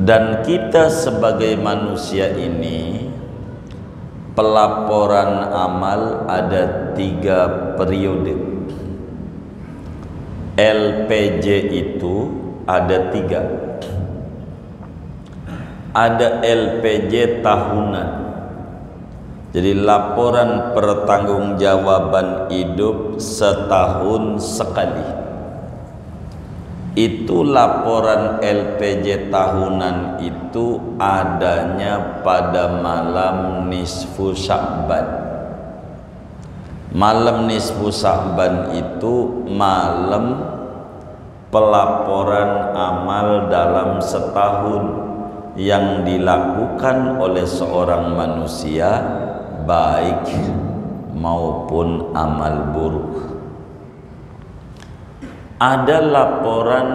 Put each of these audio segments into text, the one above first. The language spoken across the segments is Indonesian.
Dan kita sebagai manusia ini, pelaporan amal ada 3 periode. LPJ itu ada 3. Ada LPJ tahunan, jadi laporan pertanggungjawaban hidup setahun sekali. Itu laporan LPJ tahunan itu adanya pada malam nisfu Sya'ban. Malam nisfu Sya'ban itu malam pelaporan amal dalam setahun yang dilakukan oleh seorang manusia, baik maupun amal buruk. Ada laporan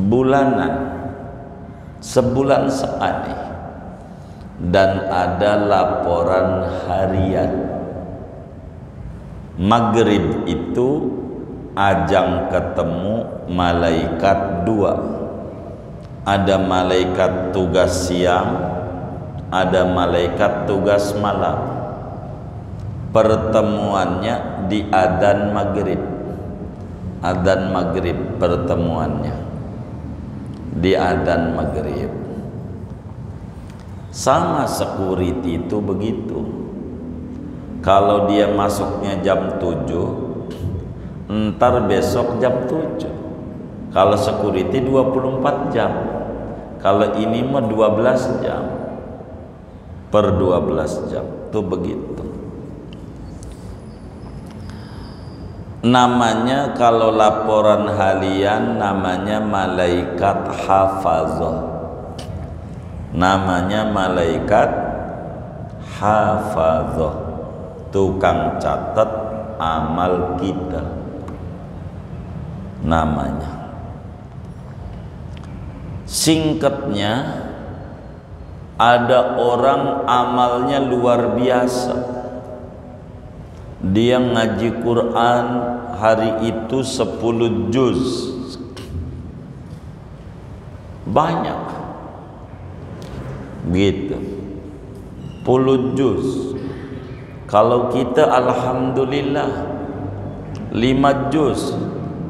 bulanan, sebulan sekali, dan ada laporan harian. Maghrib itu ajang ketemu malaikat 2. Ada malaikat tugas siang, ada malaikat tugas malam. Pertemuannya di adzan maghrib. Adzan maghrib pertemuannya di adzan maghrib. Sama security itu begitu. Kalau dia masuknya jam 7, ntar besok jam 7. Kalau security 24 jam. Kalau ini mah 12 jam per 12 jam. Itu begitu. Namanya kalau laporan harian namanya malaikat hafazah. Namanya malaikat hafazah. Tukang catat amal kita. Namanya. Singkatnya, ada orang amalnya luar biasa. Dia ngaji Quran hari itu 10 juz. Banyak. Gitu. 10 juz. Kalau kita alhamdulillah 5 juz.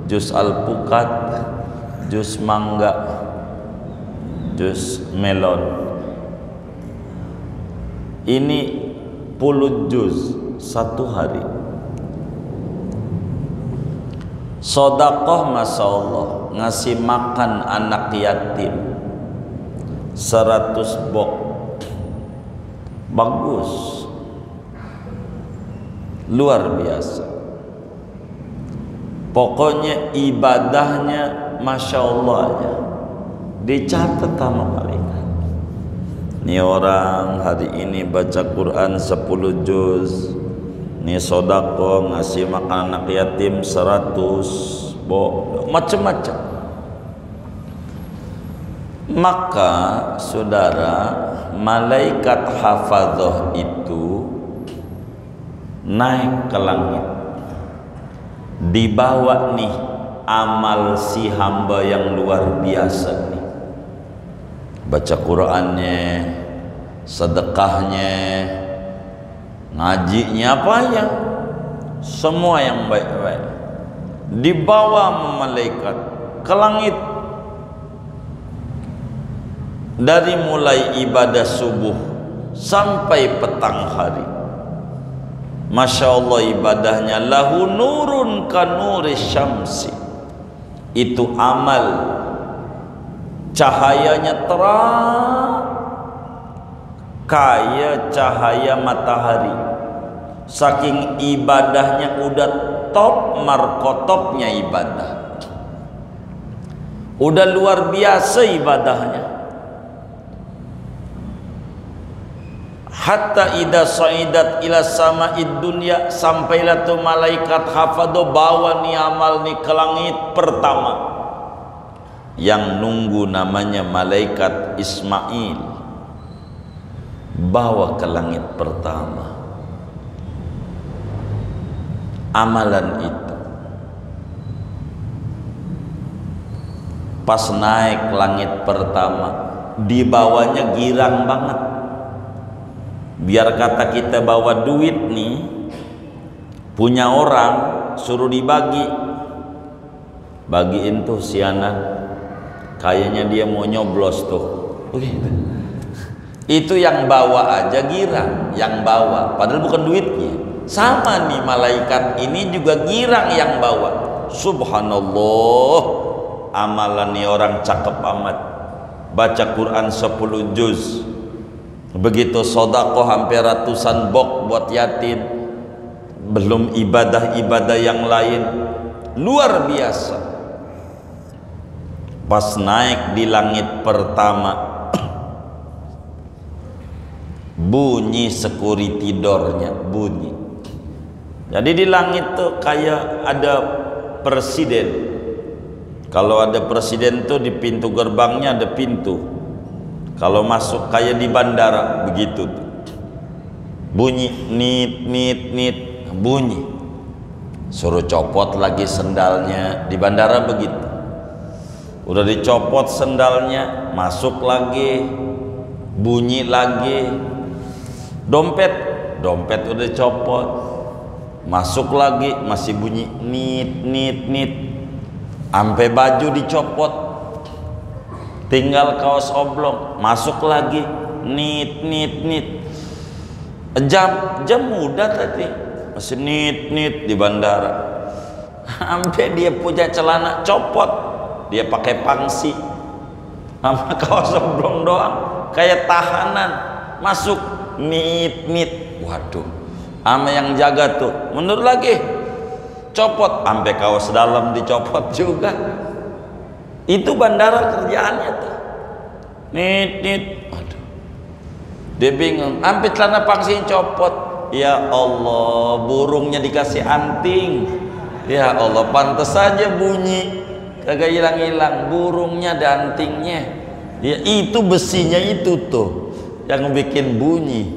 Juz Al-Pukat, juz Mangga, juz melon. Ini 10 juz satu hari. Sodakoh Masya Allah, ngasih makan anak yatim 100 bok. Bagus, luar biasa. Pokoknya ibadahnya Masya Allah aja, dicatat sama malaikat. Ini orang hari ini baca Quran 10 juz, ini sodako ngasih makan anak yatim 100 macam-macam. Maka saudara, malaikat hafazah itu naik ke langit, dibawa nih amal si hamba yang luar biasa nih. Baca Qur'annya, sedekahnya, ngajinya, apa ya, semua yang baik-baik dibawa malaikat ke langit. Dari mulai ibadah subuh sampai petang hari, Masya Allah ibadahnya lahu nurun kanuri syamsi. Itu amal cahayanya terang kayak cahaya matahari. Saking ibadahnya udah top markotopnya ibadah, udah luar biasa ibadahnya. Hatta idza sa'idat ila sama'id dunya, sampailah tu malaikat hafadho bawa ni amal ni ke langit pertama. Yang nunggu namanya malaikat Ismail, bawa ke langit pertama amalan itu. Pas naik langit pertama, di bawahnya girang banget. Biar kata kita bawa duit nih, punya orang suruh dibagi, bagiin tuh sianan, kayaknya dia mau nyoblos tuh. Begitu. Itu yang bawa aja girang, yang bawa, padahal bukan duitnya. Sama nih malaikat ini juga girang yang bawa. Subhanallah, amalan nih orang cakep amat. Baca Quran 10 juz, begitu sodakoh hampir ratusan bok buat yatim, belum ibadah-ibadah yang lain, luar biasa. Pas naik di langit pertama, bunyi security door-nya, bunyi. Jadi di langit tuh kayak ada presiden. Kalau ada presiden tuh di pintu gerbangnya ada pintu. Kalau masuk kayak di bandara begitu tuh. Bunyi nit nit nit, bunyi. Suruh copot lagi sendalnya, di bandara begitu. Udah dicopot sendalnya, masuk lagi, bunyi lagi. Dompet udah copot, masuk lagi masih bunyi nit nit nit. Sampai baju dicopot, tinggal kaos oblong, masuk lagi nit nit nit. Jam udah tadi masih nit nit di bandara. Sampai dia punya celana copot, dia pakai pangsi sama kaos oblong doang kayak tahanan, masuk nit nit. Waduh, sama yang jaga tuh mundur lagi, copot, sampai kaos dalam dicopot juga. Itu bandara kerjaannya tuh nit nit. Waduh, dia bingung, sampai celana pangsi copot. Ya Allah, burungnya dikasih anting. Ya Allah, pantas saja bunyi kagak hilang-hilang, burungnya ada antingnya. Ya itu besinya itu tuh yang bikin bunyi.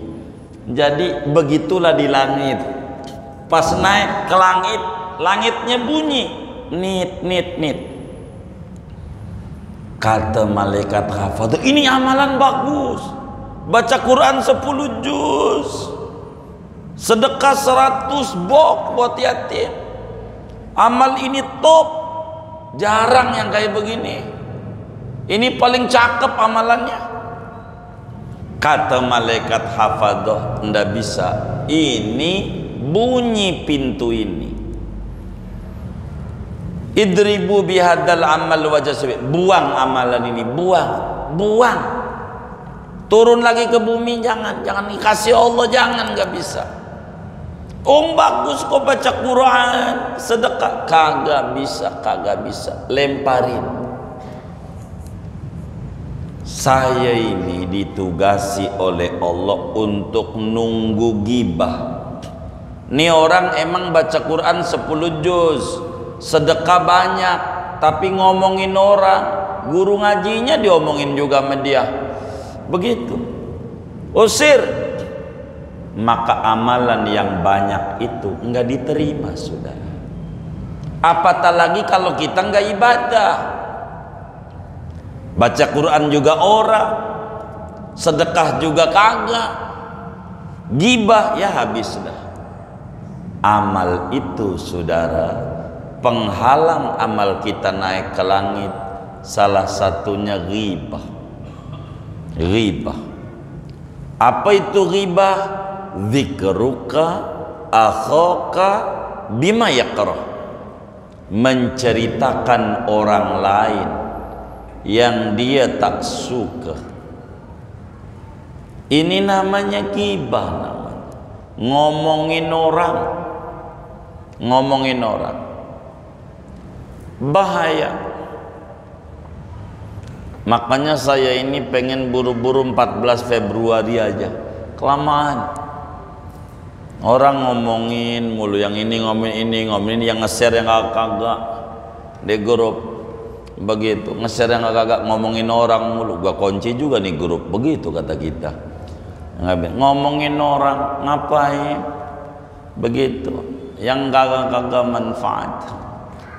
Jadi begitulah di langit. Pas naik ke langit, langitnya bunyi nit nit nit. Kata malaikat hafadz, ini amalan bagus. Baca Quran 10 juz, sedekah 100 bok buat yatim. Amal ini top, jarang yang kayak begini. Ini paling cakep amalannya. Kata malaikat hafadz, ndak bisa, ini bunyi pintu ini. Idribu bihadal amal wajah, buang amalan ini, buang. Turun lagi ke bumi, jangan dikasih Allah, jangan, nggak bisa. Bagus kok baca Quran, sedekah, kagak bisa, lemparin. Saya ini ditugasi oleh Allah untuk nunggu gibah. Nih orang emang baca Quran 10 juz, sedekah banyak, tapi ngomongin orang, guru ngajinya diomongin juga sama dia. Begitu, usir. Maka amalan yang banyak itu enggak diterima, saudara. Apatah lagi kalau kita enggak ibadah. Baca Quran juga orang, sedekah juga kagak, gibah ya habis dah. Amal itu, saudara, penghalang amal kita naik ke langit. Salah satunya ghibah. Ghibah. Apa itu ghibah? Dzikruka akhaka bima yakrah. Menceritakan orang lain yang dia tak suka. Ini namanya ghibah, namanya ngomongin orang, bahaya. Makanya saya ini pengen buru-buru 14 Februari aja, kelamaan. Orang ngomongin mulu, yang ini ngomongin yang nge-share yang kagak di grup begitu, nge-share yang kagak, ngomongin orang mulu. Gua kunci juga nih grup, begitu kata kita. Ngomongin orang ngapain begitu, yang kagak manfaat.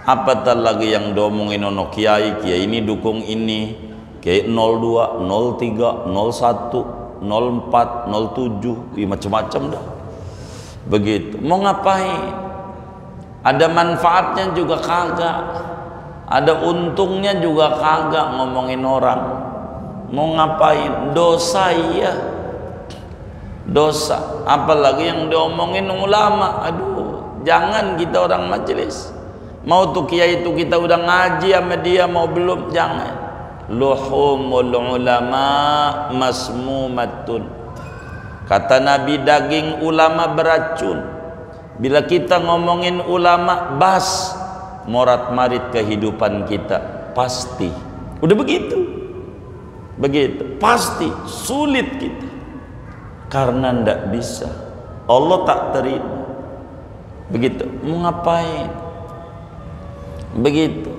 Apatah lagi yang diomongin ono kiai ini dukung ini, kiai 02, 03, 01, 04, 07, macam-macam dah. Begitu. Mau ngapain? Ada manfaatnya juga kagak, ada untungnya juga kagak ngomongin orang. Mau ngapain? Dosa iya, dosa. Apalagi yang diomongin ulama. Aduh, jangan kita orang majelis. Mau tuh kiai itu kita udah ngaji sama dia, mau belum, jangan. Luhumul ulama masmumatun. Kata Nabi, daging ulama beracun. Bila kita ngomongin ulama, bas morat marit kehidupan kita, pasti. Udah begitu, begitu, pasti sulit kita. Karena ndak bisa, Allah tak terima. Begitu. Mau ngapain? Begitu.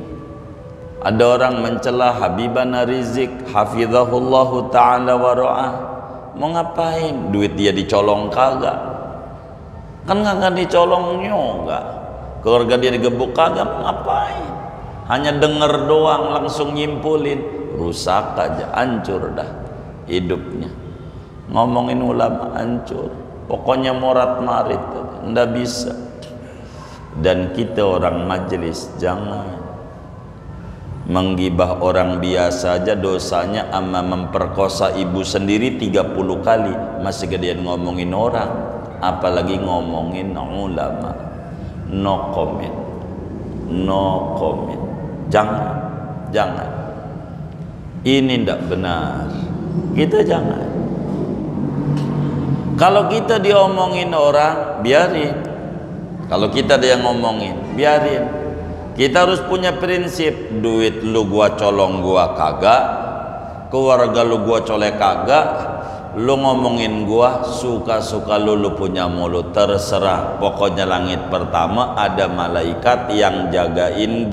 Ada orang mencela Habibana Rizik hafizahullahu ta'ala wa ra'ah. Mau ngapain? Duit dia dicolong kagak? Kan kagak dicolong juga. Keluarga dia digebuk kagak? Mau ngapain? Hanya denger doang langsung nyimpulin. Rusak aja, hancur dah hidupnya. Ngomongin ulama hancur. Pokoknya morat marit, ndak bisa. Dan kita orang majelis jangan menggibah orang biasa aja dosanya, ama memperkosa ibu sendiri 30 kali masih gedean ngomongin orang, apalagi ngomongin ulama. No comment, no comment. Jangan. Ini ndak benar. Kita jangan. Kalau kita diomongin orang, biarin. Kalau kita ada yang ngomongin, biarin. Kita harus punya prinsip, duit lu gua colong gua kagak, keluarga lu gua colek kagak, lu ngomongin gua suka-suka lu punya mulut, terserah. Pokoknya langit pertama ada malaikat yang jagain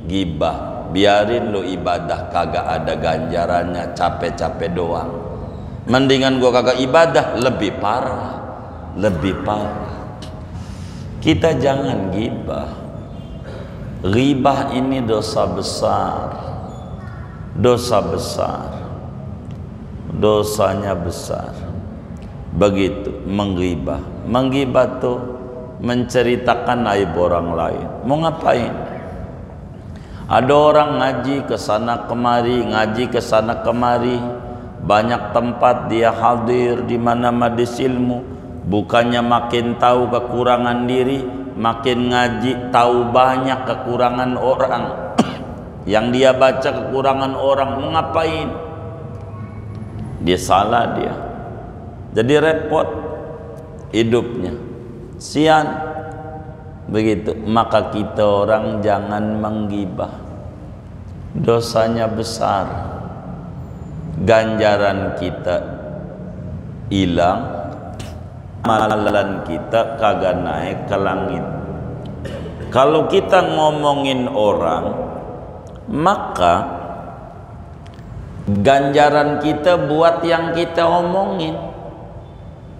gibah. Biarin lu ibadah kagak ada ganjarannya, capek-capek doang. Mendingan gua kagak ibadah, lebih parah. Kita jangan gibah. Ghibah ini dosa besar. Dosanya besar. Begitu, menggibah. Menggibah tuh menceritakan aib orang lain. Mau ngapain? Ada orang ngaji ke sana kemari, banyak tempat dia hadir di mana majelis ilmu. Bukannya makin tahu kekurangan diri, makin ngaji tahu banyak kekurangan orang. Yang dia baca kekurangan orang, mau ngapain? Dia salah dia. Jadi repot hidupnya. Sian. Begitu. Maka kita orang jangan menggibah. Dosanya besar. Ganjaran kita hilang. Amalan kita kagak naik ke langit. Kalau kita ngomongin orang, maka ganjaran kita buat yang kita omongin,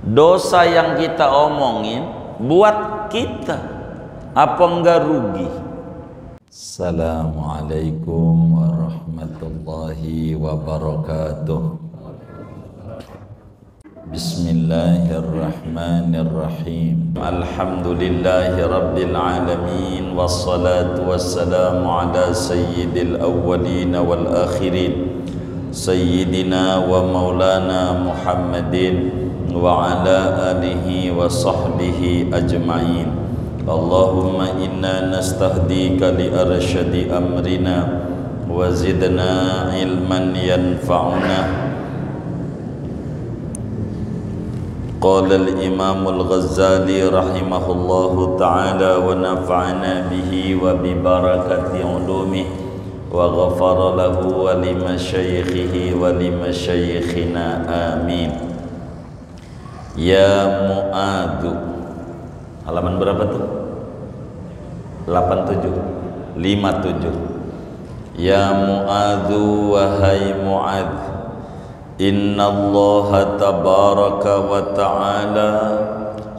dosa yang kita omongin buat kita. Apa enggak rugi? Assalamualaikum warahmatullahi wabarakatuh. Bismillahirrahmanirrahim. Alhamdulillahi rabbil alamin. Wassalatu wassalamu ala sayyidil awwalin wal akhirin, sayyidina wa maulana Muhammadin wa ala alihi wa sahbihi ajma'in. Allahumma inna nastahdika li arsyadi amrina wa zidna ilman yanfa'una. Qala al-Imam al-Ghazali rahimahullahu ta'ala wa nafa'ana bihi wa bi barakati ulumihi wa ghafara lahu wa li masyayikhihi wa li masyayikhina amin. Ya Mu'adzu, halaman berapa tuh? 57. Ya Mu'adzu, wahai Mu'adz, Inna Allah tabaraka wa ta'ala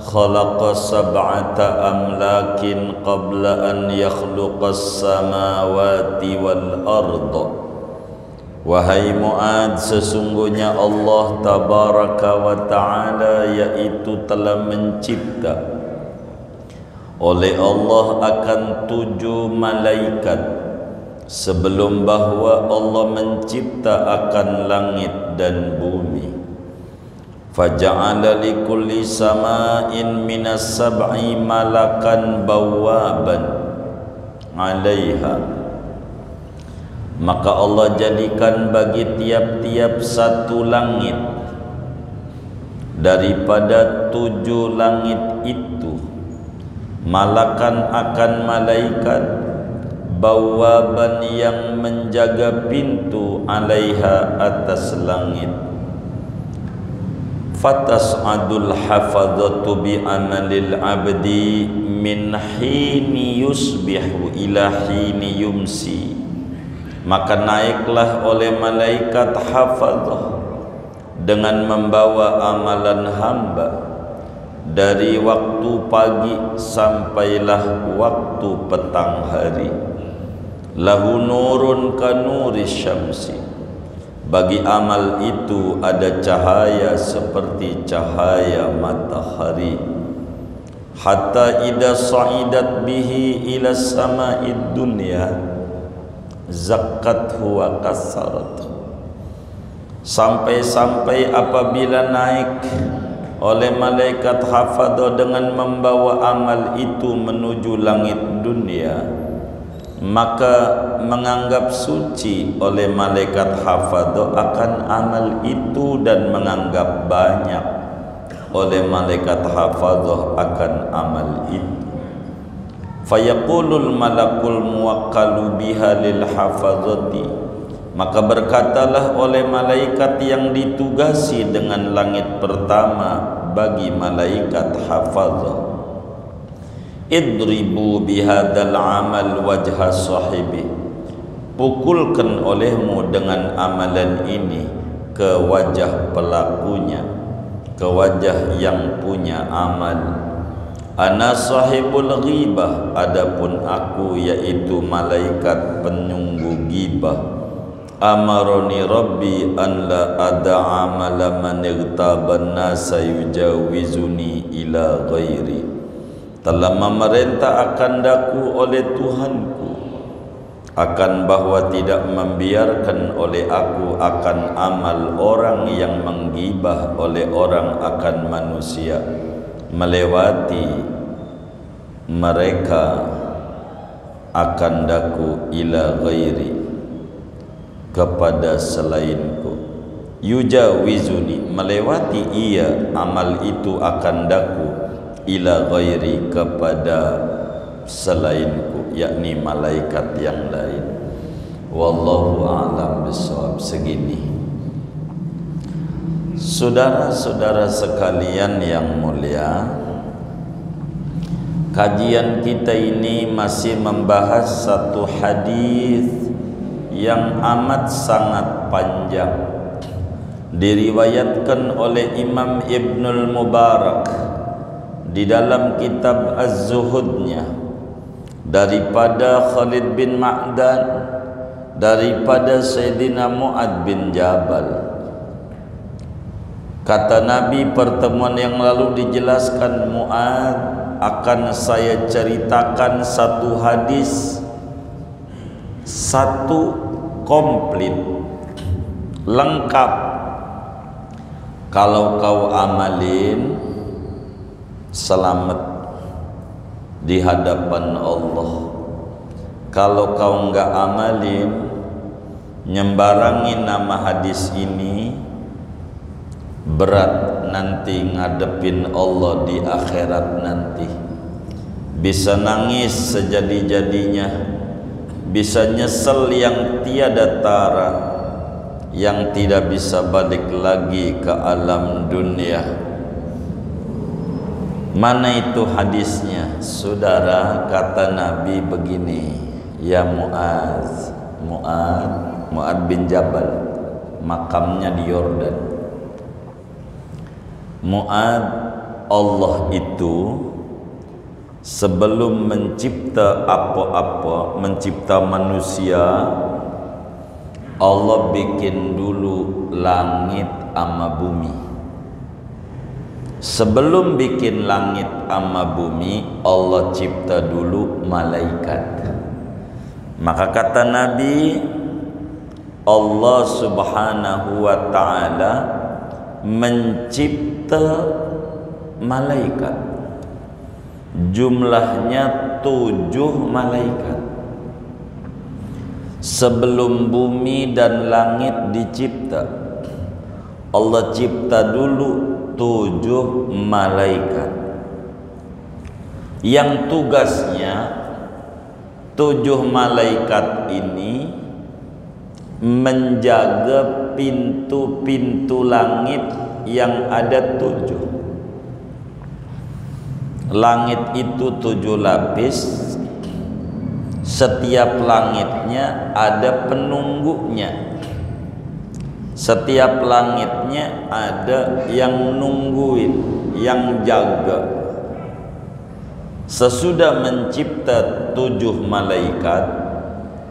khalaqa sab'ata amlakin qabla an yakhluqas samawati wal arda. Wahai Mu'ad, sesungguhnya Allah tabaraka wa ta'ala yaitu telah mencipta oleh Allah akan 7 malaikat sebelum bahwa Allah mencipta akan langit dan bumi. Faja'ala likulli sama'in minas sab'i malakan bawaban 'alaiha. Maka Allah jadikan bagi tiap-tiap satu langit daripada 7 langit itu malakan akan malaikat bawaban yang menjaga pintu 'alaiha atas langit. Fatas'adul hafadhatu bi amalil abdi min hini yusbihu ila hini yumsi. Maka naiklah oleh malaikat hafadhah dengan membawa amalan hamba dari waktu pagi sampailah waktu petang hari. Lahu nurun ka nuri syamsi. Bagi amal itu ada cahaya seperti cahaya matahari. Hatta idza sa'idat bihi ila sama'id dunya zakathu wa kasarathu. Sampai-sampai apabila naik oleh malaikat hafadhah dengan membawa amal itu menuju langit dunia, maka menganggap suci oleh malaikat hafadhah akan amal itu dan menganggap banyak oleh malaikat hafadhah akan amal itu. Fayaqulul malakul muwakkalu biha lil hafadhati. Maka berkatalah oleh malaikat yang ditugasi dengan langit pertama bagi malaikat hafadhah, idribu bihadzal amal wajha sahibi. Pukulkan olehmu dengan amalan ini ke wajah pelakunya, ke wajah yang punya amal. Ana sahibul ghibah, adapun aku yaitu malaikat penyunggu ghibah. Amaroni Rabbi an la ada amala man igtaban nasa yujawizuni ila ghairi. Telah memerintah akan daku oleh Tuhanku akan bahwa tidak membiarkan oleh aku akan amal orang yang menggibah oleh orang akan manusia melewati mereka akan daku ila ghairi, kepada selainku. Yujawizuni, melewati ia amal itu akan daku ila ghairi, kepada selainku, yakni malaikat yang lain. Wallahu a'lam bishawab. Segini saudara-saudara sekalian yang mulia, kajian kita ini masih membahas satu hadis yang amat sangat panjang, diriwayatkan oleh Imam Ibnul Mubarak di dalam kitab Az-Zuhudnya daripada Khalid bin Ma'dan, daripada Sayyidina Mu'ad bin Jabal. Kata Nabi, pertemuan yang lalu dijelaskan Mu'ad, akan saya ceritakan satu hadis, satu komplit, lengkap. Kalau kau amalin, selamat di hadapan Allah. Kalau kau enggak amalin, nyembarangin nama hadis ini, berat nanti ngadepin Allah di akhirat nanti. Bisa nangis sejadi-jadinya, bisa nyesel yang tiada tara, yang tidak bisa balik lagi ke alam dunia. Mana itu hadisnya? Saudara, kata Nabi begini, ya Mu'az, Mu'ad bin Jabal, makamnya di Yordan. Mu'ad, Allah itu sebelum mencipta apa-apa, mencipta manusia, Allah bikin dulu langit sama bumi. Sebelum bikin langit sama bumi, Allah cipta dulu malaikat. Maka kata Nabi, Allah subhanahu wa ta'ala mencipta malaikat, jumlahnya 7 malaikat. Sebelum bumi dan langit dicipta, Allah cipta dulu 7 malaikat yang tugasnya 7 malaikat ini menjaga pintu-pintu langit yang ada 7. Langit itu 7 lapis. Setiap langitnya ada penunggunya. Setiap langitnya ada yang nungguin, yang jaga. Sesudah mencipta 7 malaikat,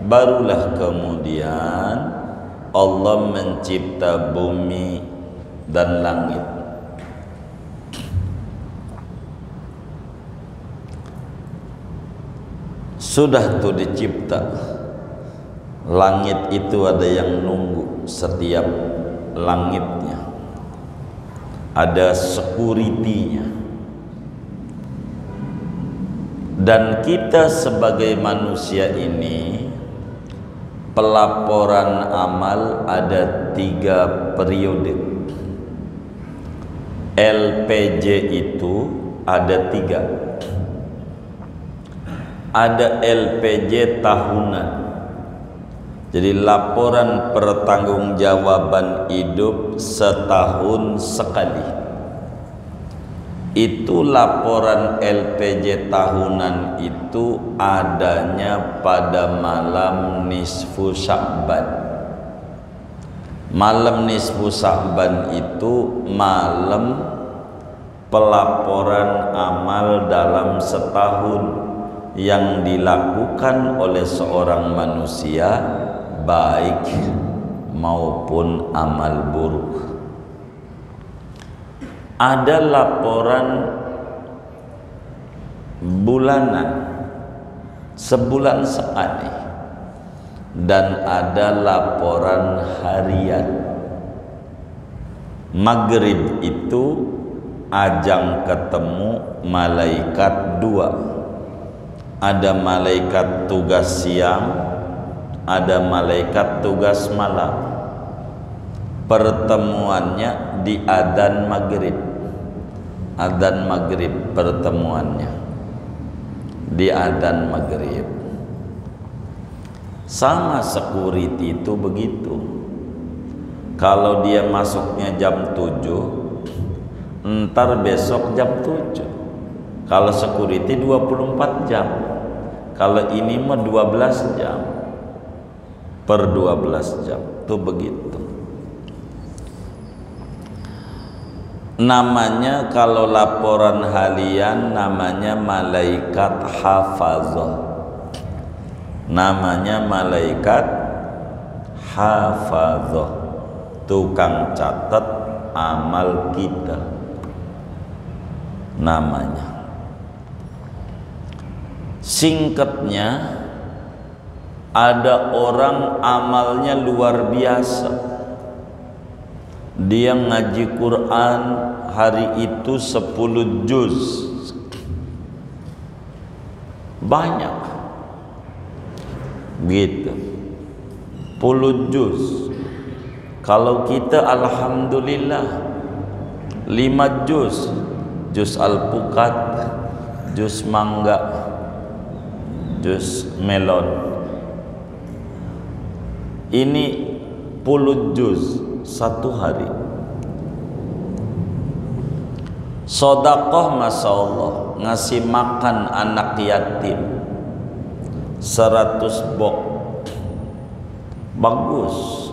barulah kemudian Allah mencipta bumi dan langit. Sudah tuh dicipta, langit itu ada yang nunggu setiap langitnya, ada security-nya. Dan kita sebagai manusia ini, pelaporan amal ada 3 periode. LPJ itu ada 3. Ada LPJ tahunan, jadi laporan pertanggungjawaban hidup setahun sekali. Itu laporan LPJ tahunan itu adanya pada malam nisfu Sya'ban. Malam nisfu Sya'ban itu malam pelaporan amal dalam setahun yang dilakukan oleh seorang manusia, baik maupun amal buruk. Ada laporan bulanan, sebulan sekali, dan ada laporan harian. Maghrib itu ajang ketemu malaikat 2. Ada malaikat tugas siang, ada malaikat tugas malam. Pertemuannya di adzan maghrib. Adzan maghrib pertemuannya di adzan maghrib. Sama security itu begitu. Kalau dia masuknya jam 7, ntar besok jam 7. Kalau security 24 jam. Kalau ini mah 12 jam per 12 jam. Itu begitu. Namanya kalau laporan harian namanya malaikat hafazah. Namanya malaikat hafazah, tukang catat amal kita namanya. Singkatnya, ada orang amalnya luar biasa. Dia ngaji Quran hari itu 10 juz. Banyak. Gitu. 10 juz. Kalau kita alhamdulillah 5 juz. Juz Al-Pukat, juz Mangga, juz melon. Ini 10 juz 1 hari. Sedekah Masya Allah, ngasih makan anak yatim 100 bok. Bagus,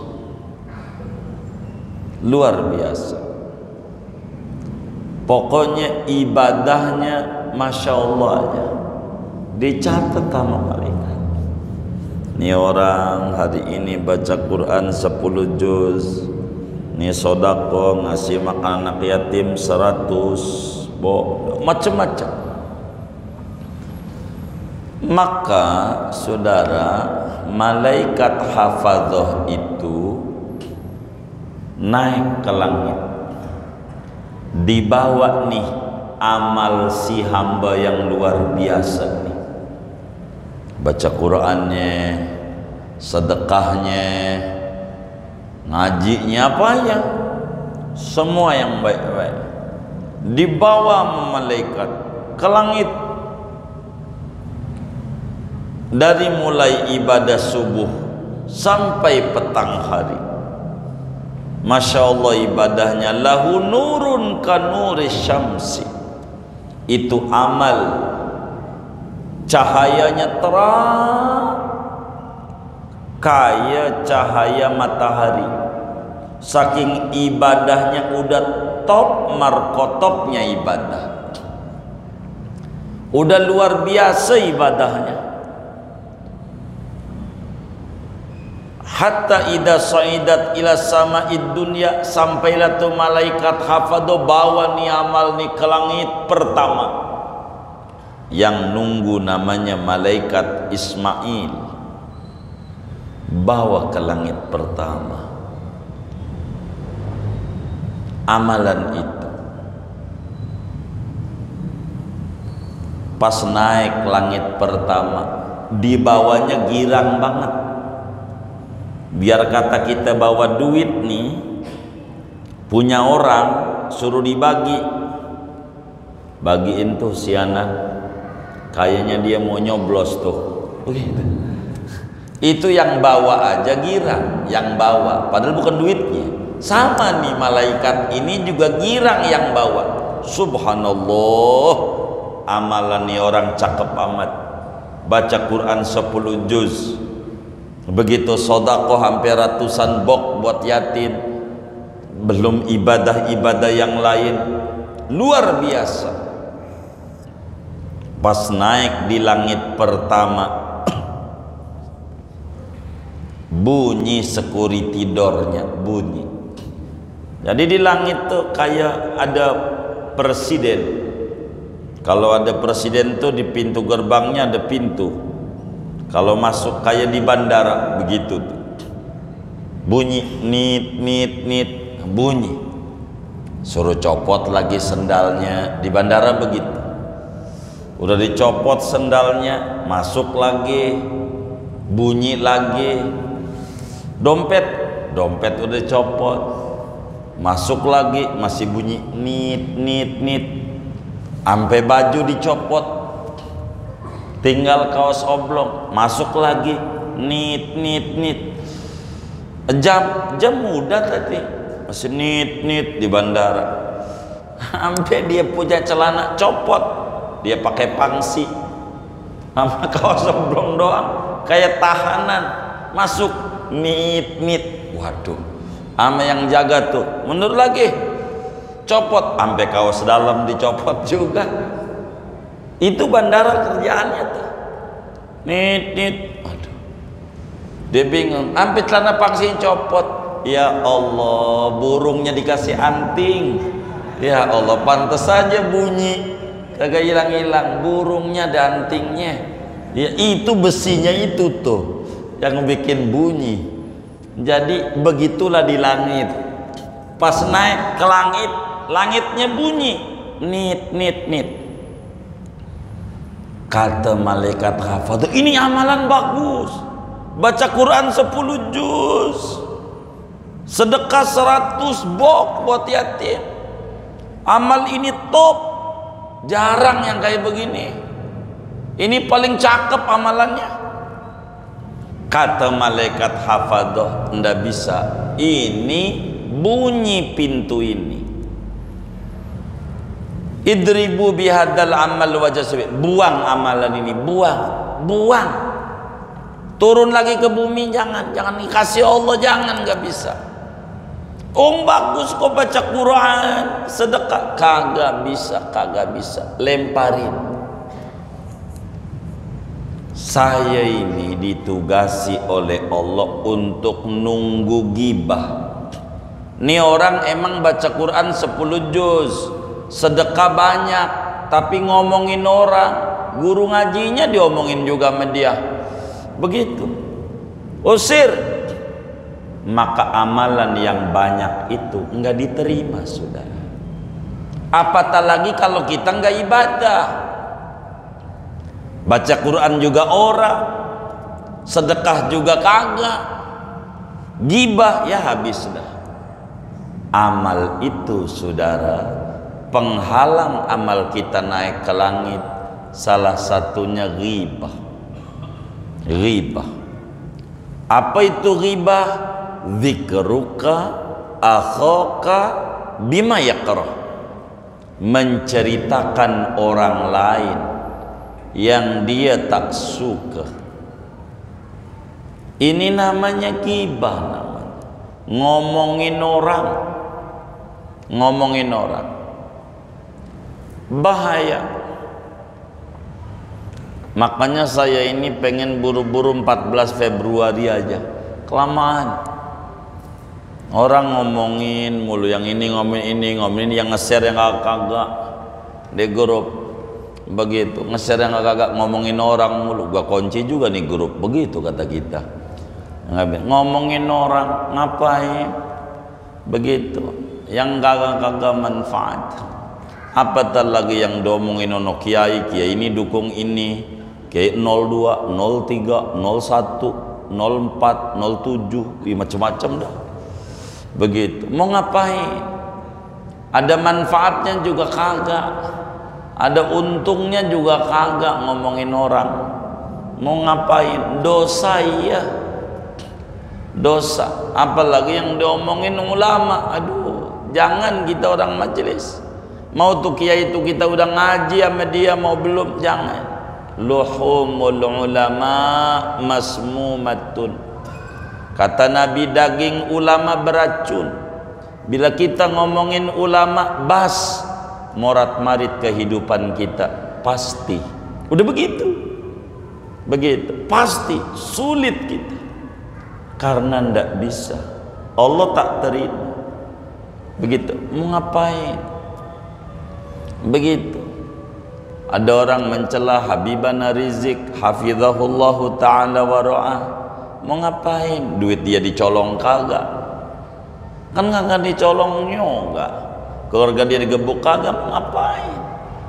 luar biasa. Pokoknya ibadahnya Masya Allah aja, dicatat sama malaikat. Ini orang hari ini baca Quran 10 juz, ini sodako, ngasih makan anak yatim 100, macam-macam. Maka saudara, malaikat hafadzah itu naik ke langit, dibawa nih amal si hamba yang luar biasa nih, baca Qur'annya, sedekahnya, ngajinya, apa ya, semua yang baik-baik dibawa malaikat ke langit. Dari mulai ibadah subuh sampai petang hari, Masya Allah ibadahnya, lahu nurun ka nuri syamsi, itu amal cahayanya terang kayak cahaya matahari. Saking ibadahnya udah top markotopnya ibadah, udah luar biasa ibadahnya. Hatta idza sa'idat ila sama'id dunya, sampailah tuh malaikat hafadho bawa nih amal nih ke langit pertama, yang nunggu namanya malaikat Ismail, bawa ke langit pertama amalan itu. Pas naik langit pertama, dibawanya girang banget. Biar kata kita bawa duit nih, punya orang suruh dibagi, bagiin tuh si anak, kayaknya dia mau nyoblos tuh, begitu. Itu yang bawa aja girang, yang bawa, padahal bukan duitnya. Sama nih malaikat ini juga girang yang bawa. Subhanallah, amalan nih orang cakep amat, baca Quran 10 juz, begitu sodako hampir ratusan bok buat yatim, belum ibadah-ibadah yang lain, luar biasa. Pas naik di langit pertama, bunyi security door-nya, bunyi. Jadi di langit tuh kayak ada presiden. Kalau ada presiden tuh di pintu gerbangnya ada pintu. Kalau masuk kayak di bandara begitu tuh. Bunyi nit nit nit, bunyi. Suruh copot lagi sendalnya, di bandara begitu. Udah dicopot sendalnya, masuk lagi, bunyi lagi. Dompet udah dicopot, masuk lagi, masih bunyi nit nit nit. Sampai baju dicopot, tinggal kaos oblong, masuk lagi, nit nit nit. Jam udah tadi masih nit nit di bandara. Sampai dia punya celana copot, dia pakai pangsi sama kaos oblong doang, kayak tahanan, masuk nit nit. Waduh, sama yang jaga tuh mundur lagi, copot, sampai kaos dalam dicopot juga. Itu bandara kerjaannya tuh, nit nit. Aduh, dia bingung, sampai celana pangsi copot. Ya Allah, burungnya dikasih anting. Ya Allah, pantas saja bunyi kagak hilang-hilang, burungnya ada antingnya. Ya itu besinya itu tuh yang bikin bunyi. Jadi begitulah di langit. Pas naik ke langit, langitnya bunyi nit nit nit. Kata malaikat hafadz, ini amalan bagus, baca Quran 10 juz, sedekah 100 bok buat yatim. Amal ini top, jarang yang kayak begini. Ini paling cakep amalannya. Kata malaikat hafadz, ndak bisa, ini bunyi pintu ini. Idribu bihadal amal wajah, buang amalan ini, buang. Turun lagi ke bumi, jangan dikasih Allah, jangan, nggak bisa. Bagus kok baca Quran, sedekah. Kagak bisa, lemparin. Saya ini ditugasi oleh Allah untuk nunggu gibah. Nih orang emang baca Quran 10 juz, sedekah banyak, tapi ngomongin orang, guru ngajinya diomongin juga sama dia. Begitu. Usir. Maka amalan yang banyak itu enggak diterima, saudara. Apatah lagi kalau kita enggak ibadah. Baca Quran juga orang, sedekah juga kagak, gibah ya habis dah. Amal itu, saudara, penghalang amal kita naik ke langit. Salah satunya ghibah. Ghibah. Apa itu ghibah? Dzikruka akhaka bima yakrah, menceritakan orang lain yang dia tak suka. Ini namanya ghibah, namanya ngomongin orang, bahaya. Makanya saya ini pengen buru-buru 14 Februari aja, kelamaan. Orang ngomongin mulu, yang ini ngomongin yang nge-share yang kagak di grup. Begitu, nge-share yang kagak ngomongin orang mulu. Gua kunci juga nih grup, begitu kata kita. Ngomongin orang, ngapain? Begitu, yang kagak manfaat. Apatah lagi yang diomongin ono kiai ini dukung ini, kiai 02, 03, 01, 04, 07, macam-macam dah. Begitu, mau ngapain? Ada manfaatnya juga kagak, ada untungnya juga kagak ngomongin orang. Mau ngapain? Dosa ya, dosa. Apalagi yang diomongin ulama. Aduh, jangan kita orang majelis. Mau tuh kiai itu kita udah ngaji sama dia, mau belum, jangan. Luhumul ulama masmumatun. Kata Nabi, daging ulama beracun. Bila kita ngomongin ulama, bas morat marit kehidupan kita, pasti. Udah begitu, pasti sulit kita, karena ndak bisa. Allah tak terima. Begitu, mau ngapain? Begitu. Ada orang mencela Habibana Rizik hafizahullahu ta'ala wa ra'ah. Mau ngapain? Duit dia dicolong kagak? Kan kagak dicolong juga. Keluarga dia digebuk kagak? Mau ngapain?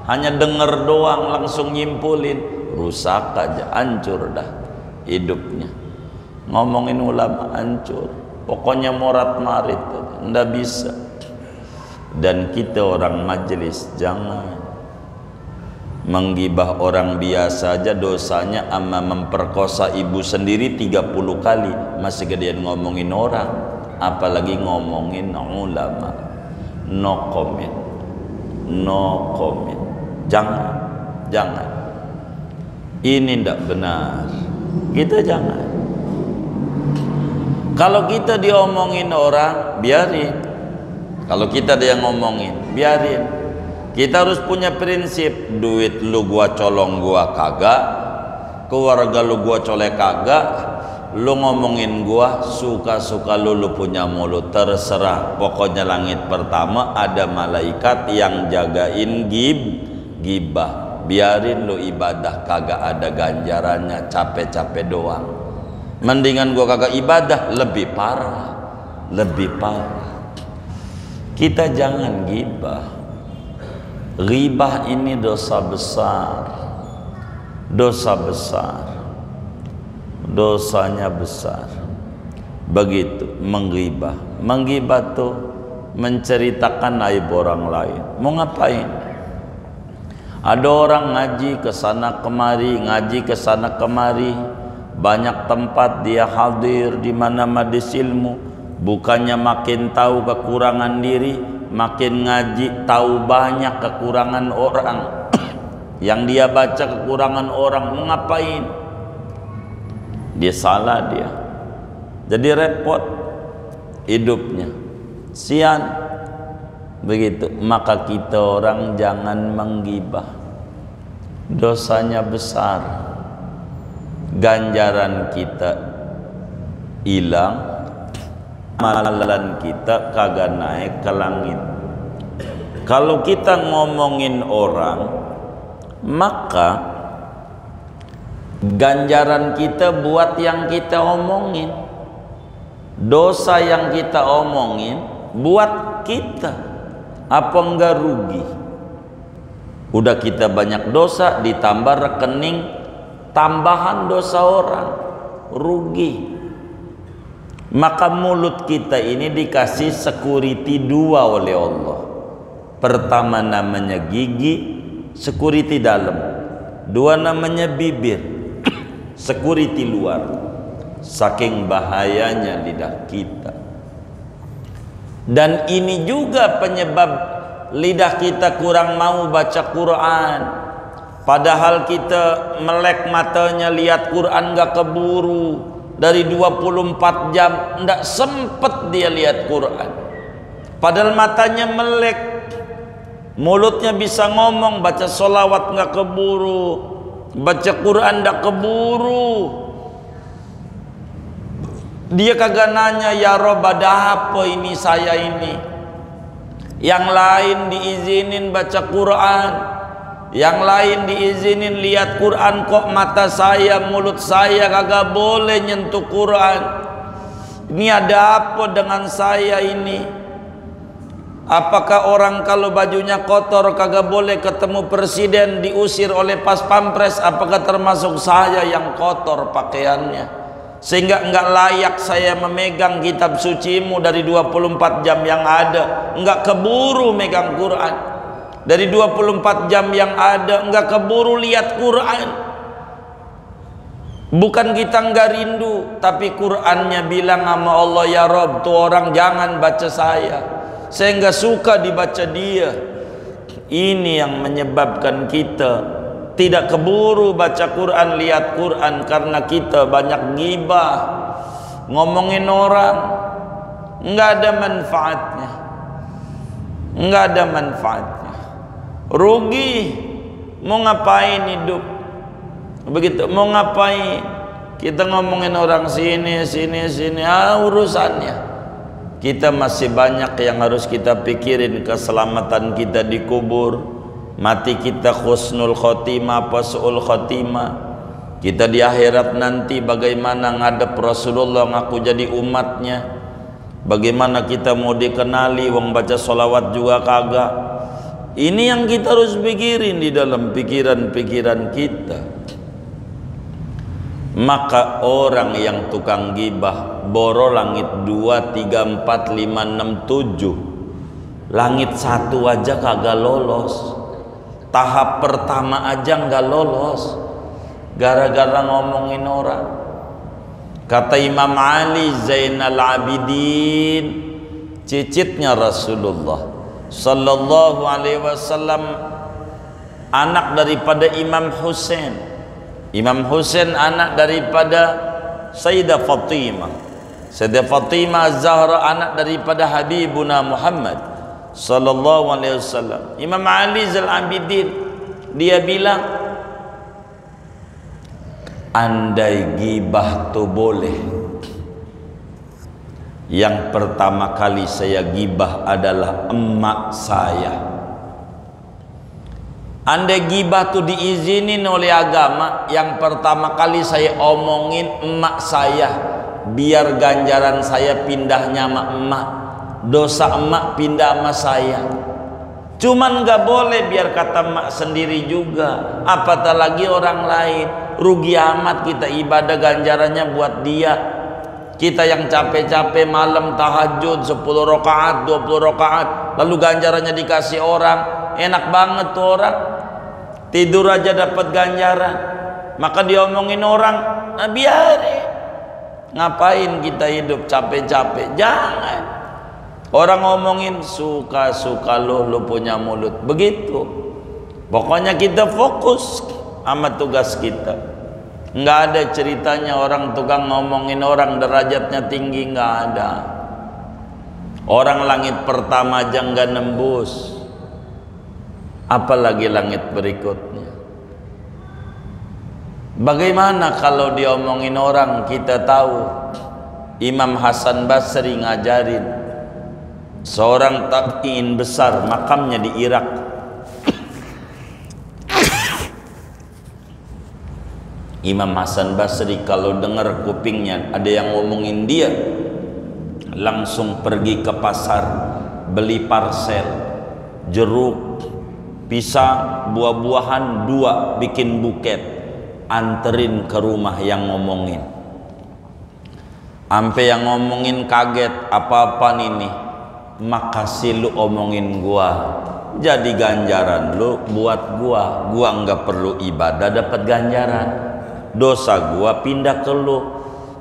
Hanya denger doang langsung nyimpulin. Rusak aja, hancur dah hidupnya. Ngomongin ulama hancur. Pokoknya morat marit, ndak bisa. Dan kita orang majelis jangan menggibah orang biasa aja dosanya, ama memperkosa ibu sendiri 30 kali masih gedean ngomongin orang, apalagi ngomongin ulama. No comment, no comment. Jangan. Ini ndak benar. Kita jangan. Kalau kita diomongin orang, biarin. Kalau kita ada yang ngomongin, biarin. Kita harus punya prinsip, duit lu gua colong gua kagak, keluarga lu gua colek kagak, lu ngomongin gua suka-suka lu punya mulut, terserah. Pokoknya langit pertama ada malaikat yang jagain gibah. Biarin lu ibadah kagak ada ganjarannya, capek-capek doang. Mendingan gua kagak ibadah, lebih parah. Kita jangan gibah. Ghibah ini dosa besar, dosanya besar. Begitu menggibah tuh menceritakan aib orang lain. Mau ngapain? Ada orang ngaji kesana kemari, banyak tempat dia hadir, di mana majelis ilmu, bukannya makin tahu kekurangan diri, makin ngaji tahu banyak kekurangan orang. Yang dia baca kekurangan orang, mau ngapain? Dia salah dia. Jadi repot hidupnya. Sian. Begitu. Maka kita orang jangan menggibah. Dosanya besar. Ganjaran kita hilang, amalan kita kagak naik ke langit. Kalau kita ngomongin orang, maka ganjaran kita buat yang kita omongin, dosa yang kita omongin buat kita. Apa enggak rugi? Udah kita banyak dosa, ditambah rekening tambahan dosa orang, rugi. Maka mulut kita ini dikasih security dua oleh Allah. Pertama namanya gigi, security dalam. Dua namanya bibir, security luar. Saking bahayanya lidah kita. Dan ini juga penyebab lidah kita kurang mau baca Quran. Padahal kita melek matanya lihat Quran gak keburu. Dari 24 jam ndak sempet dia lihat Quran. Padahal matanya melek, mulutnya bisa ngomong, baca sholawat gak keburu, baca Quran gak keburu. Dia kagak nanya, ya Rob ada apa ini saya ini. Yang lain diizinin baca Quran, yang lain diizinin lihat Quran, kok mata saya, mulut saya kagak boleh nyentuh Quran. Ini ada apa dengan saya ini? Apakah orang kalau bajunya kotor kagak boleh ketemu presiden, diusir oleh pas pampres? Apakah termasuk saya yang kotor pakaiannya, sehingga enggak layak saya memegang kitab sucimu dari 24 jam yang ada? Enggak keburu megang Quran. Dari 24 jam yang ada enggak keburu lihat Quran. Bukan kita enggak rindu, tapi Qurannya bilang sama Allah, ya Rob, tuh orang jangan baca saya enggak suka dibaca dia. Ini yang menyebabkan kita tidak keburu baca Quran, lihat Quran, karena kita banyak ghibah, ngomongin orang, enggak ada manfaatnya, enggak ada manfaatnya. Rugi. Mau ngapain hidup begitu? Mau ngapain kita ngomongin orang sini urusannya. Kita masih banyak yang harus kita pikirin. Keselamatan kita di kubur, mati kita husnul khotimah apa su'ul khotimah, kita di akhirat nanti bagaimana ngadep Rasulullah ngaku jadi umatnya, bagaimana kita mau dikenali wong baca sholawat juga kagak. Ini yang kita harus pikirin di dalam pikiran-pikiran kita. Maka orang yang tukang gibah, boro langit 2, 3, 4, 5, 6, 7, langit 1 aja kagak lolos, tahap pertama aja nggak lolos, gara-gara ngomongin orang. Kata Imam Ali Zainal Abidin, cicitnya Rasulullah Sallallahu Alaihi Wasallam, anak daripada Imam Husain. Imam Husain anak daripada Sayyidah Fatimah. Sayyidah Fatimah Zahra anak daripada Habibuna Muhammad Sallallahu Alaihi Wasallam. Imam Ali Zal Abidin, dia bilang, andai gibah tuh boleh, yang pertama kali saya gibah adalah emak saya. Andai gibah tuh diizinin oleh agama, yang pertama kali saya omongin emak saya, biar ganjaran saya pindahnya sama emak, dosa emak pindah sama saya. Cuman nggak boleh biar kata emak sendiri juga, apatah lagi orang lain. Rugi amat kita ibadah ganjarannya buat dia. Kita yang capek-capek malam tahajud 10 rakaat, 20 rakaat, lalu ganjarannya dikasih orang. Enak banget tuh orang, tidur aja dapat ganjaran. Maka diomongin orang, nah biarin. Ngapain kita hidup capek-capek? Jangan. Orang ngomongin suka-suka lu punya mulut. Begitu. Pokoknya kita fokus sama tugas kita. Nggak ada ceritanya orang tukang ngomongin orang derajatnya tinggi, nggak ada. Orang langit pertama aja nggak nembus, apalagi langit berikutnya. Bagaimana kalau diomongin orang? Kita tahu Imam Hasan Basri ngajarin, seorang tabi'in besar, makamnya di Irak. Imam Hasan Basri kalau dengar kupingnya ada yang ngomongin dia, langsung pergi ke pasar, beli parsel jeruk, pisang, buah-buahan 2, bikin buket, anterin ke rumah yang ngomongin. Ampe yang ngomongin kaget, apa-apaan ini? Makasih lu omongin gua, jadi ganjaran lu buat gua nggak perlu ibadah dapat ganjaran. Dosa gua pindah ke lu,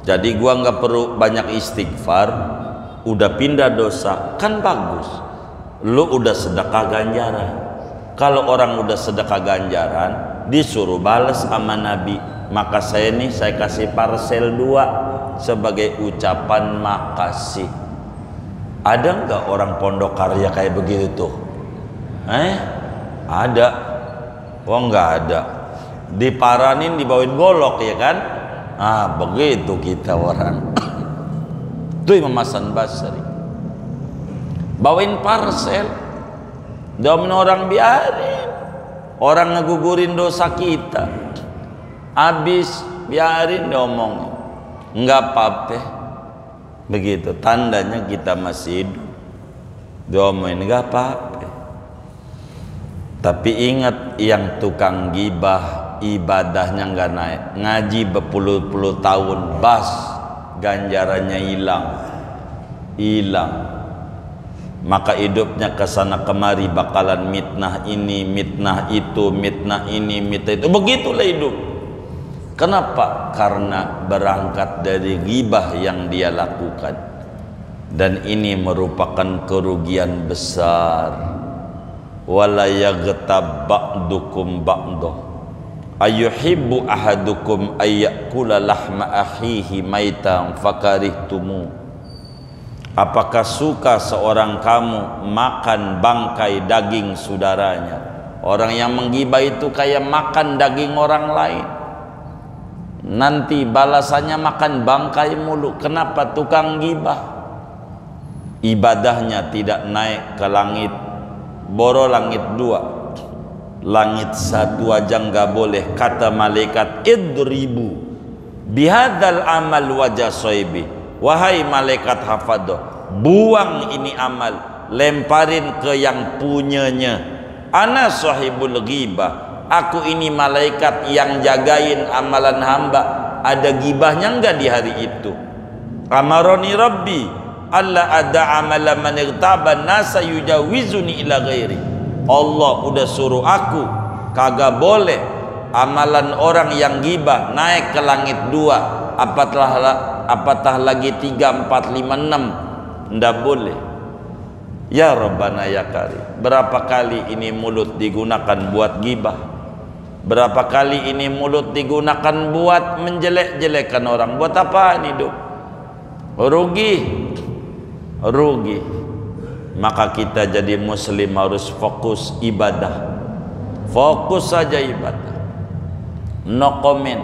jadi gua nggak perlu banyak istighfar, udah pindah dosa, kan bagus. Lu udah sedekah ganjaran. Kalau orang udah sedekah ganjaran disuruh balas sama Nabi, maka saya kasih parsel 2 sebagai ucapan makasih. Ada nggak orang pondok karya kayak begitu tuh? Ada? Oh nggak ada. Diparanin, dibawain golok ya kan? Begitu kita orang. Itu Imam Hasan Basri. Bawain parsel, doain orang, biarin orang ngegugurin dosa kita, habis biarin diomongin, nggak apa-apa. Begitu tandanya kita masih hidup, diomongin nggak apa-apa. Tapi ingat, yang tukang gibah ibadahnya nggak naik, ngaji berpuluh-puluh tahun, bas ganjarannya hilang, maka hidupnya kesana kemari bakalan mitnah ini, mitnah itu, mitnah ini, mitnah itu. Begitulah hidup. Kenapa? Karena berangkat dari ghibah yang dia lakukan, dan ini merupakan kerugian besar. Wala yaghtab ba'dukum ba'dah ayuhibbu ahadukum ayyakula lahma akhihi maitan fakarihtumu. Apakah suka seorang kamu makan bangkai daging saudaranya? Orang yang menggibah itu kayak makan daging orang lain, nanti balasannya makan bangkai mulu. Kenapa? Tukang gibah, ibadahnya tidak naik ke langit. Boro langit 2, langit 1 aja nggak boleh. Kata malaikat, idribu bihadzal amal wajah soibi. Wahai malaikat hafadoh, buang ini amal, lemparin ke yang punyanya. Ana sahibul ghibah, aku ini malaikat yang jagain amalan hamba. Ada gibahnya enggak di hari itu? Amaroni Rabbi Allah ada amalan man igtaban nasa yujawizuni ila ghairi. Allah udah suruh aku kagak boleh amalan orang yang gibah naik ke langit 2, apatah lagi 3, 4, 5, 6, ndak boleh. Ya Rabbana ya Karim, berapa kali ini mulut digunakan buat gibah? Berapa kali ini mulut digunakan buat menjelek-jelekan orang? Buat apa ini hidup? Rugi. Maka kita jadi muslim harus fokus ibadah, fokus saja ibadah, no comment.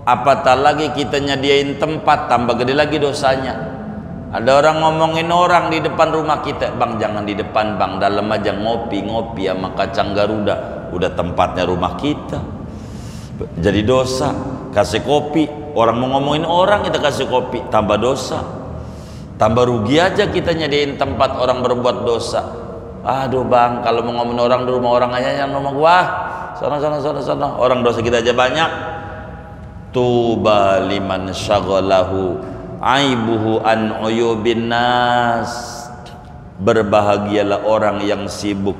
Apatah lagi kita nyediain tempat, tambah gede lagi dosanya. Ada orang ngomongin orang di depan rumah kita, bang jangan di depan bang, dalam aja ngopi sama kacang Garuda, udah tempatnya rumah kita, jadi dosa. Kasih kopi, orang mau ngomongin orang kita kasih kopi, tambah dosa. Tambah rugi aja kita nyediain tempat orang berbuat dosa. Aduh bang, kalau mau ngomongin orang di rumah orang aja yang ngomong, wah sana, orang dosa kita aja banyak. Tuba liman syaghalahu aibuhu an uyubin nas. Berbahagialah orang yang sibuk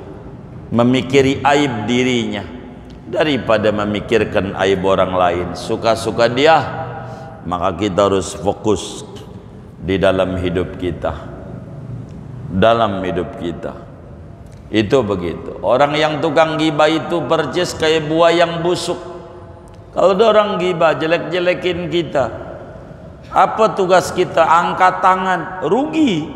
memikiri aib dirinya daripada memikirkan aib orang lain. Suka-suka dia, maka kita harus fokus di dalam hidup kita, itu begitu. Orang yang tukang gibah itu percis kayak buah yang busuk. Kalau ada orang gibah jelek-jelekin kita, apa tugas kita? Angkat tangan, rugi.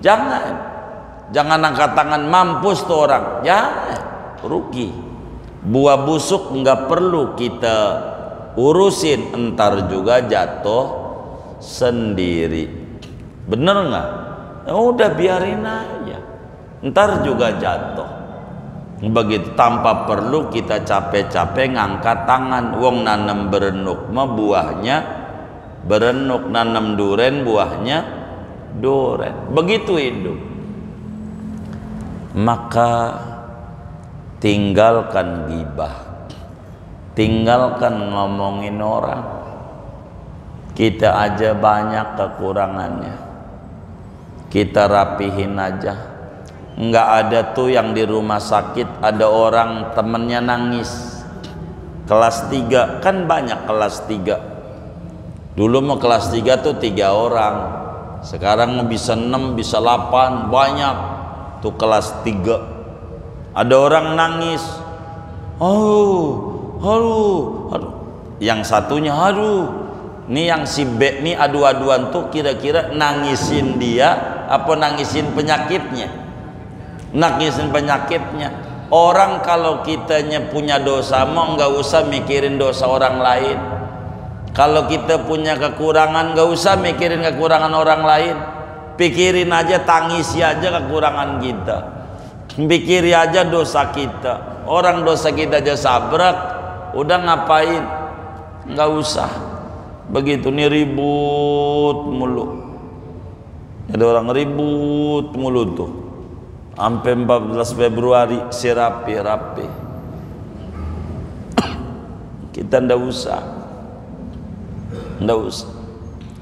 Jangan angkat tangan mampus tuh orang, jangan, rugi. Buah busuk nggak perlu kita urusin, entar juga jatuh sendiri. Bener nggak? Udah biarin aja, entar juga jatuh. Begitu, tanpa perlu kita capek-capek ngangkat tangan. Wong nanam berenuk mah buahnya berenuk, nanam duren buahnya duren. Begitu hidup. Maka tinggalkan gibah, tinggalkan ngomongin orang. Kita aja banyak kekurangannya, kita rapihin aja. Nggak ada tuh yang di rumah sakit ada orang temennya nangis kelas 3, kan banyak kelas 3. Dulu mah kelas 3 tuh 3 orang, sekarang bisa 6, bisa 8, banyak tuh kelas 3. Ada orang nangis, aduh, yang satunya aduh. Nih yang si B nih adu-aduan tuh kira-kira nangisin dia apa nangisin penyakitnya? Nangisin penyakitnya. Orang kalau kitanya punya dosa mau nggak usah mikirin dosa orang lain. Kalau kita punya kekurangan nggak usah mikirin kekurangan orang lain. Pikirin aja, tangisi aja kekurangan kita. Pikiri aja dosa kita. Orang dosa kita aja sabrak, udah ngapain? Nggak usah. Begitu nih ribut mulu. Ada orang ribut mulu tuh. Sampai 14 Februari si rapi-rapi. Kita ndak usah.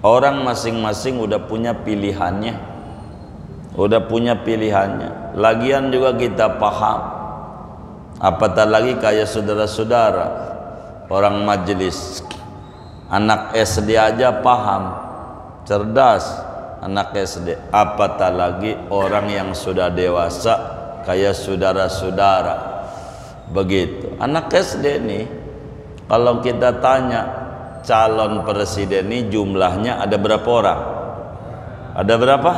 Orang masing-masing udah punya pilihannya. Lagian juga kita paham. Apatah lagi kayak saudara-saudara orang majelis, anak SD aja paham, cerdas. Anak SD, apatah lagi orang yang sudah dewasa kayak saudara-saudara. Begitu. Anak SD nih, kalau kita tanya calon presiden nih jumlahnya ada berapa orang? Ada berapa?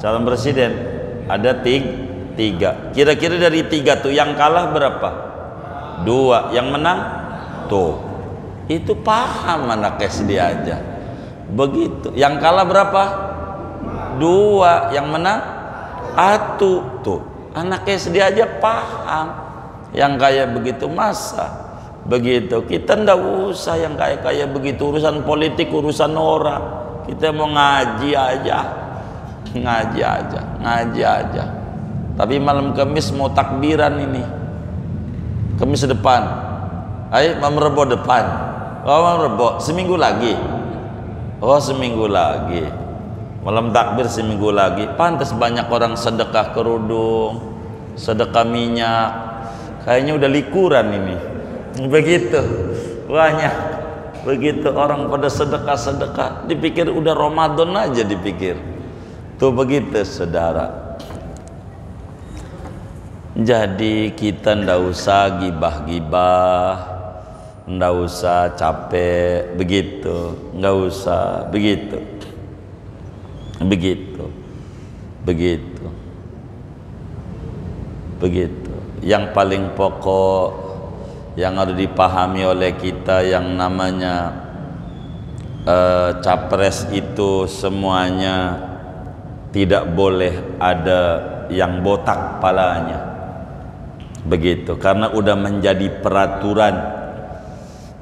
Calon presiden ada 3. Kira-kira dari 3 tuh yang kalah berapa? 2. Yang menang? Tuh. Itu paham anak SD aja. Begitu. Yang kalah berapa? 2. Yang menang 1. Tuh anak SD aja paham. Yang kayak begitu masa begitu. Kita ndak usah yang kayak begitu, urusan politik, urusan orang. Kita mau ngaji aja. Tapi malam Kamis mau takbiran ini, Kamis depan. Ayo Mam Rebo depan. Oh Mam Rebo seminggu lagi. Oh seminggu lagi, malam takbir seminggu lagi. Pantas banyak orang sedekah kerudung, sedekah minyak. Kayaknya udah likuran ini. Begitu banyak. Begitu orang pada sedekah. Dipikir udah Ramadan aja dipikir. Tuh begitu saudara. Jadi kita ndak usah gibah-gibah, nggak usah capek begitu, nggak usah begitu. Yang paling pokok yang harus dipahami oleh kita yang namanya capres itu semuanya tidak boleh ada yang botak palanya. Begitu, karena udah menjadi peraturan.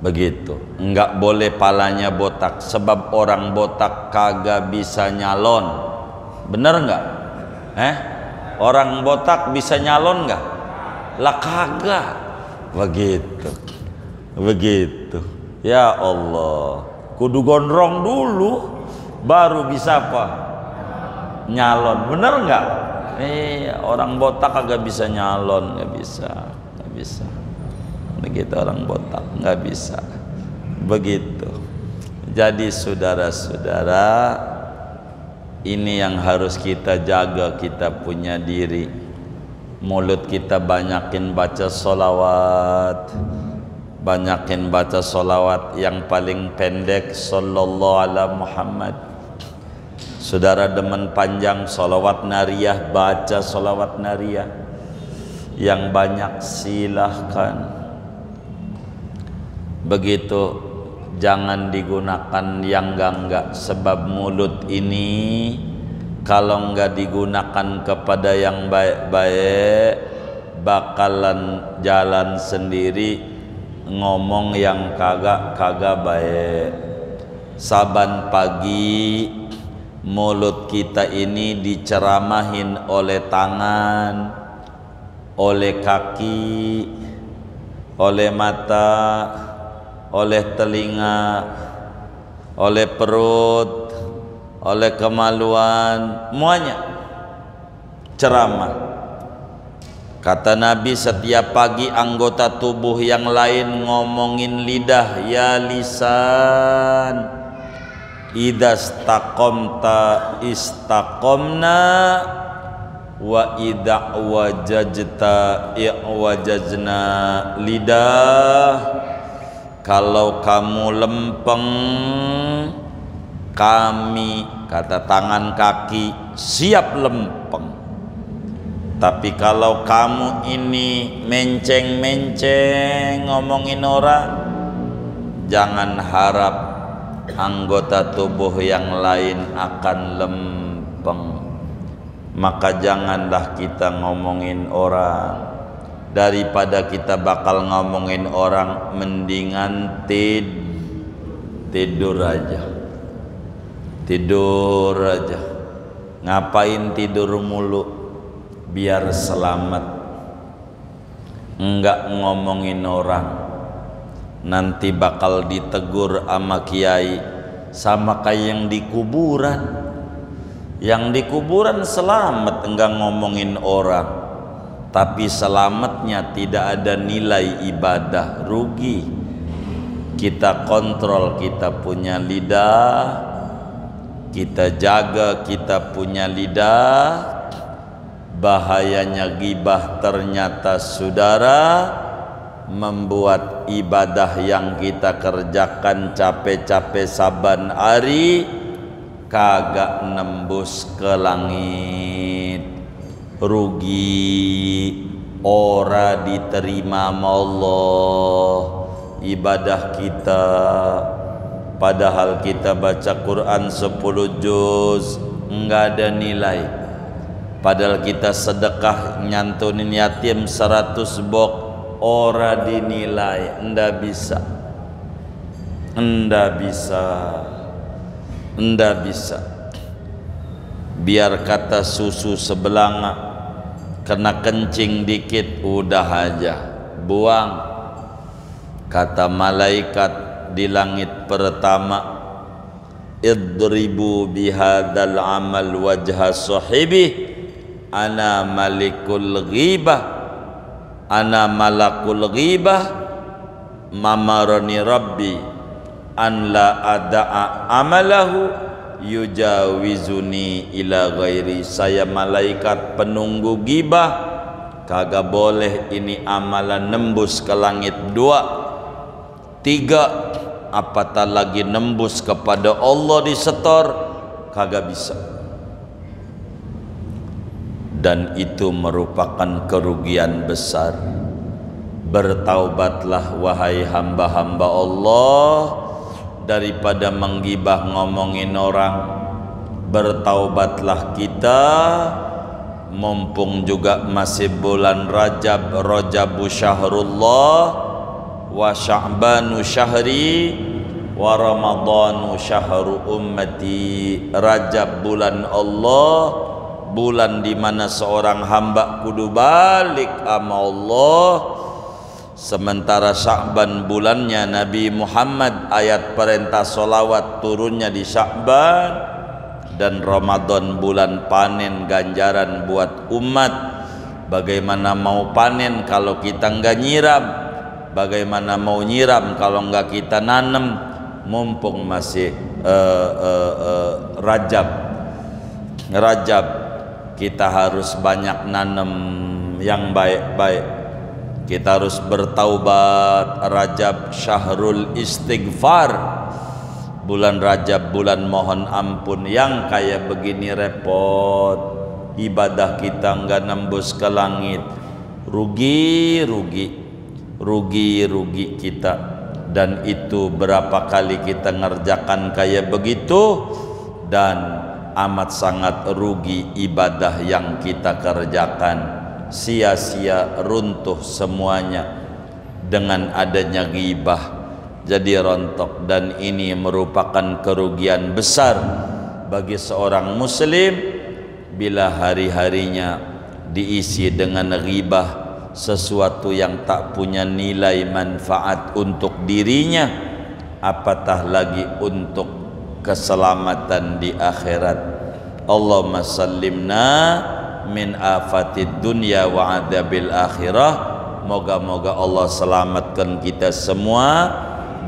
Begitu, enggak boleh palanya botak, sebab orang botak kagak bisa nyalon. Bener enggak? Orang botak bisa nyalon enggak? Lah kagak. Begitu. Ya Allah, kudu gondrong dulu baru bisa apa? Nyalon. Bener enggak? Orang botak kagak bisa nyalon, nggak bisa. Begitu orang botak nggak bisa. Begitu. Jadi saudara-saudara, ini yang harus kita jaga, kita punya diri. Mulut kita banyakin baca sholawat, yang paling pendek sallallahu ala Muhammad, Saudara demen panjang sholawat nariyah, baca sholawat nariyah yang banyak, silahkan. Begitu, jangan digunakan yang enggak, sebab mulut ini kalau enggak digunakan kepada yang baik-baik bakalan jalan sendiri ngomong yang kagak baik. Saban pagi mulut kita ini diceramahin oleh tangan, oleh kaki, oleh mata, oleh telinga, oleh perut, oleh kemaluan, semuanya ceramah. Kata Nabi, setiap pagi anggota tubuh yang lain ngomongin lidah, ya lisan, idza istaqamta istaqamna wa idza wajajta i'wajajna. Lidah, kalau kamu lempeng, kami, kata tangan kaki, siap lempeng. Tapi kalau kamu ini menceng-menceng ngomongin orang, jangan harap anggota tubuh yang lain akan lempeng. Maka janganlah kita ngomongin orang. Daripada kita bakal ngomongin orang, mendingan tidur aja. Tidur aja. Ngapain tidur mulu? Biar selamat. Enggak ngomongin orang, nanti bakal ditegur sama kiai, sama kayak yang di kuburan. Yang di kuburan selamat, enggak ngomongin orang, tapi selamatnya tidak ada nilai ibadah, rugi. Kita kontrol, kita punya lidah, kita jaga, kita punya lidah. Bahayanya ghibah ternyata saudara membuat ibadah yang kita kerjakan capek-capek saban hari kagak nembus ke langit, rugi, ora diterima sama Allah ibadah kita. Padahal kita baca Quran 10 juz enggak ada nilai. Padahal kita sedekah nyantunin yatim 100 bok, ora dinilai. Ndak bisa, ndak bisa, ndak bisa. Biar kata susu sebelanga, kena kencing dikit udah aja buang. Kata malaikat di langit pertama, idribu bihadzal amal wajha sahibi, ana malikul ghibah, ana malakul ghibah, mamarani rabbi an la ada'a amalahu yujawizuni ila ghairi. Saya malaikat penunggu ghibah, kagak boleh ini amalan nembus ke langit. 2, 3, apatah lagi nembus kepada Allah disetor, kagak bisa. Dan itu merupakan kerugian besar. Bertaubatlah wahai hamba-hamba Allah daripada menggibah ngomongin orang. Bertaubatlah kita, mumpung juga masih bulan Rajab, Rajabu syahrullah wa sya'banu syahri wa ramadhanu syahru ummati. Rajab bulan Allah, bulan di mana seorang hamba kudu balik sama Allah. Sementara Sya'ban bulannya Nabi Muhammad, ayat perintah sholawat turunnya di Sya'ban. Dan Ramadan bulan panen ganjaran buat umat. Bagaimana mau panen kalau kita enggak nyiram? Bagaimana mau nyiram kalau enggak kita nanam? Mumpung masih Rajab, kita harus banyak nanam yang baik-baik. Kita harus bertaubat. Rajab syahrul istighfar, bulan Rajab, bulan mohon ampun, yang kayak begini repot, ibadah kita nggak nembus ke langit, rugi kita. Dan itu berapa kali kita ngerjakan kayak begitu, dan amat sangat rugi ibadah yang kita kerjakan, sia-sia, runtuh semuanya dengan adanya ghibah, jadi rontok. Dan ini merupakan kerugian besar bagi seorang muslim bila hari-harinya diisi dengan ghibah, sesuatu yang tak punya nilai manfaat untuk dirinya, apatah lagi untuk keselamatan di akhirat. Allahumma sallimna min afatid dunya wa adabil akhirah. Moga-moga Allah selamatkan kita semua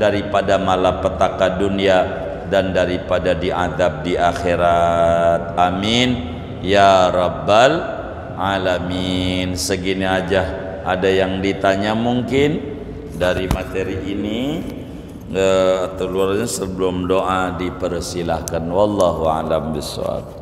daripada malapetaka dunia dan daripada diazab di akhirat. Amin ya rabbal alamin. Segini aja. Ada yang ditanya mungkin dari materi ini atau luarnya? Sebelum doa dipersilahkan. Wallahu a'lam bishawab.